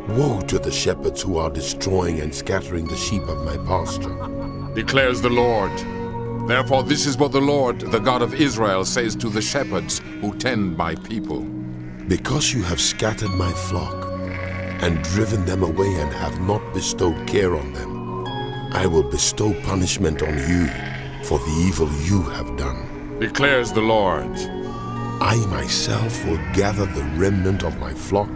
Woe to the shepherds who are destroying and scattering the sheep of my pasture. Declares the Lord. Therefore this is what the Lord, the God of Israel, says to the shepherds who tend my people. Because you have scattered my flock and driven them away and have not bestowed care on them, I will bestow punishment on you for the evil you have done. Declares the Lord. I myself will gather the remnant of my flock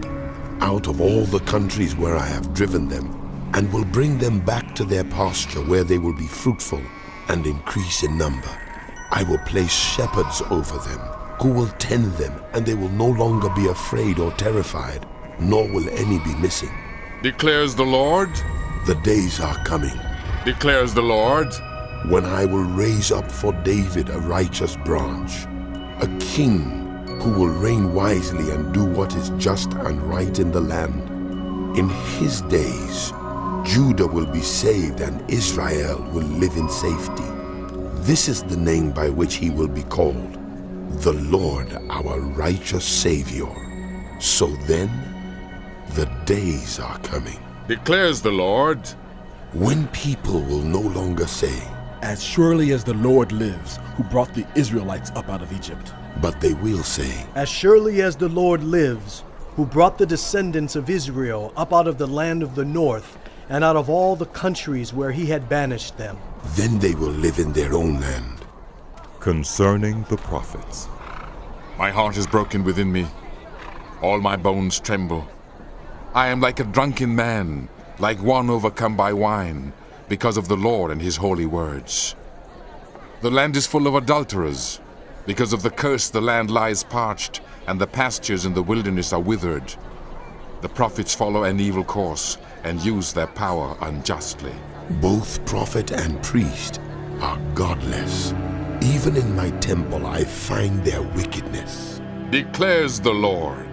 out of all the countries where I have driven them, and will bring them back to their pasture where they will be fruitful and increase in number. I will place shepherds over them, who will tend them, and they will no longer be afraid or terrified, nor will any be missing. Declares the Lord. The days are coming, Declares the Lord. when I will raise up for David a righteous branch, a king who will reign wisely and do what is just and right in the land. In his days, Judah will be saved and Israel will live in safety. This is the name by which he will be called, the Lord our righteous Savior. So then, the days are coming, Declares the Lord. when people will no longer say, As surely as the Lord lives, who brought the Israelites up out of Egypt. but they will say, As surely as the Lord lives, who brought the descendants of Israel up out of the land of the north, and out of all the countries where he had banished them. then they will live in their own land. Concerning the prophets. My heart is broken within me. All my bones tremble. I am like a drunken man, like one overcome by wine, because of the Lord and his holy words. The land is full of adulterers. Because of the curse the land lies parched, and the pastures in the wilderness are withered. The prophets follow an evil course and use their power unjustly. Both prophet and priest are godless. Even in my temple I find their wickedness. Declares the Lord.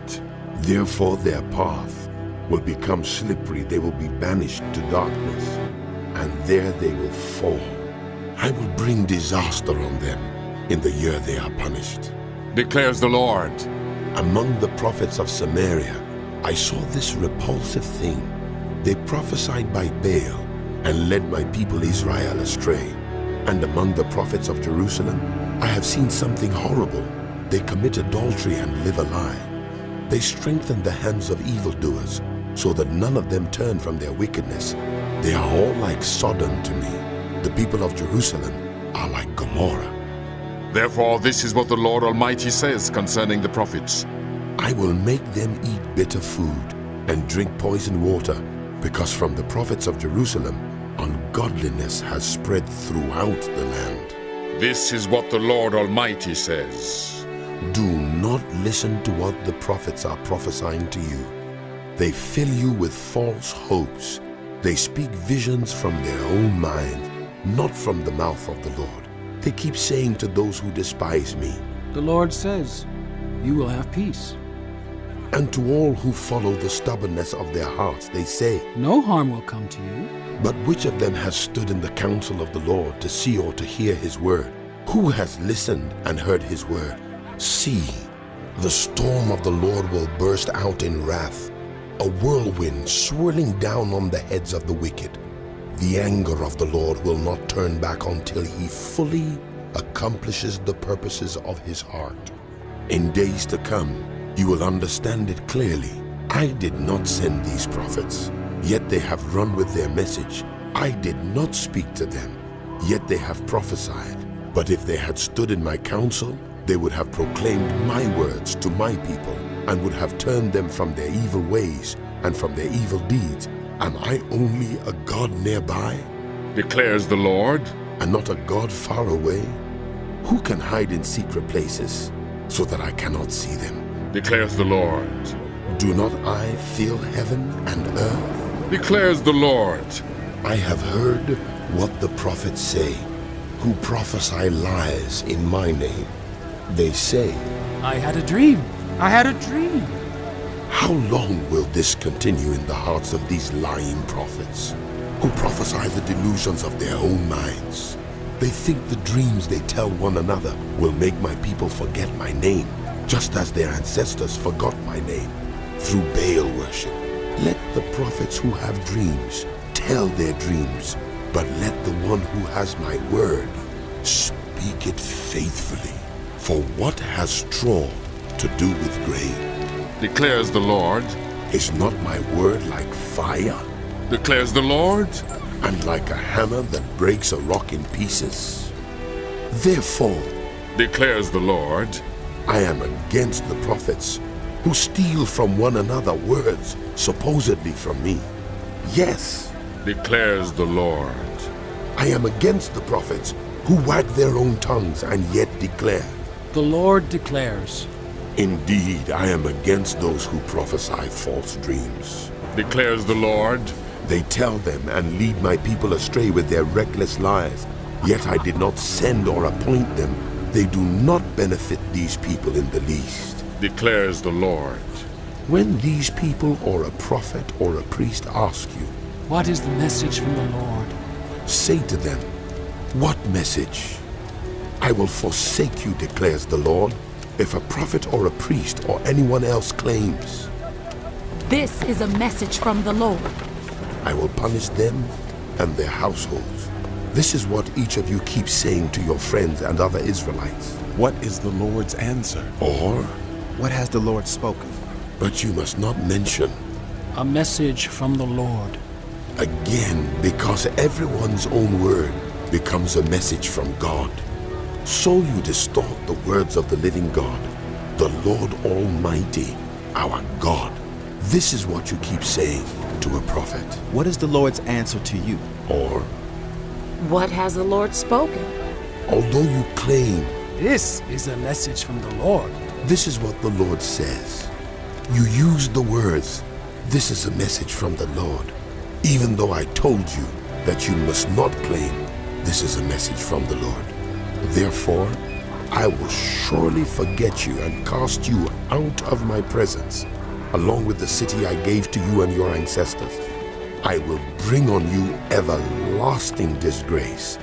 Therefore their path will become slippery. They will be banished to darkness, and there they will fall. I will bring disaster on them in the year they are punished. Declares the Lord. Among the prophets of Samaria, I saw this repulsive thing. They prophesied by Baal and led my people Israel astray. And among the prophets of Jerusalem, I have seen something horrible. They commit adultery and live a lie. They strengthen the hands of evildoers, so that none of them turn from their wickedness. They are all like Sodom to me. The people of Jerusalem are like Gomorrah. Therefore this is what the Lord Almighty says concerning the prophets. I will make them eat bitter food and drink poisoned water, because from the prophets of Jerusalem, ungodliness has spread throughout the land. This is what the Lord Almighty says. Do not listen to what the prophets are prophesying to you. They fill you with false hopes. They speak visions from their own minds, not from the mouth of the Lord. They keep saying to those who despise me, The Lord says, you will have peace. and to all who follow the stubbornness of their hearts, they say, No harm will come to you. But which of them has stood in the counsel of the Lord to see or to hear his word? Who has listened and heard his word? See, the storm of the Lord will burst out in wrath, a whirlwind swirling down on the heads of the wicked. The anger of the Lord will not turn back until he fully accomplishes the purposes of his heart. In days to come, you will understand it clearly. I did not send these prophets, yet they have run with their message. I did not speak to them, yet they have prophesied. But if they had stood in my counsel, they would have proclaimed my words to my people, and would have turned them from their evil ways and from their evil deeds. Am I only a God nearby, Declares the Lord. and not a God far away? Who can hide in secret places so that I cannot see them? Declares the Lord. Do not I fill heaven and earth? Declares the Lord. I have heard what the prophets say, who prophesy lies in my name. They say, I had a dream. I had a dream. how long will this continue in the hearts of these lying prophets, who prophesy the delusions of their own minds? They think the dreams they tell one another will make my people forget my name, just as their ancestors forgot my name through Baal worship. Let the prophets who have dreams tell their dreams, but let the one who has my word speak it faithfully. For what has straw to do with grain? Declares the Lord. Is not my word like fire, Declares the Lord. and like a hammer that breaks a rock in pieces? Therefore, Declares the Lord. I am against the prophets who steal from one another words supposedly from me. Yes, Declares the Lord. I am against the prophets who wag their own tongues and yet declare. The Lord declares. Indeed, I am against those who prophesy false dreams. Declares the Lord. They tell them and lead my people astray with their reckless lies. Yet I did not send or appoint them. They do not benefit these people in the least. Declares the Lord. When these people or a prophet or a priest ask you, What is the message from the Lord? say to them, what message? I will forsake you, declares the Lord, if a prophet or a priest or anyone else claims. This is a message from the Lord. I will punish them and their households. This is what each of you keeps saying to your friends and other Israelites. What is the Lord's answer? Or, What has the Lord spoken? but you must not mention A message from the Lord. again, because everyone's own word becomes a message from God. So you distort the words of the living God, the Lord Almighty, our God. This is what you keep saying to a prophet. What is the Lord's answer to you? Or, What has the Lord spoken? although you claim, This is a message from the Lord. this is what the Lord says, you use the words, this is a message from the Lord, even though I told you that you must not claim, this is a message from the Lord. Therefore, I will surely forget you and cast you out of my presence, along with the city I gave to you and your ancestors. I will bring on you everlasting disgrace,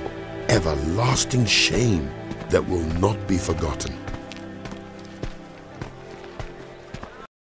everlasting shame that will not be forgotten.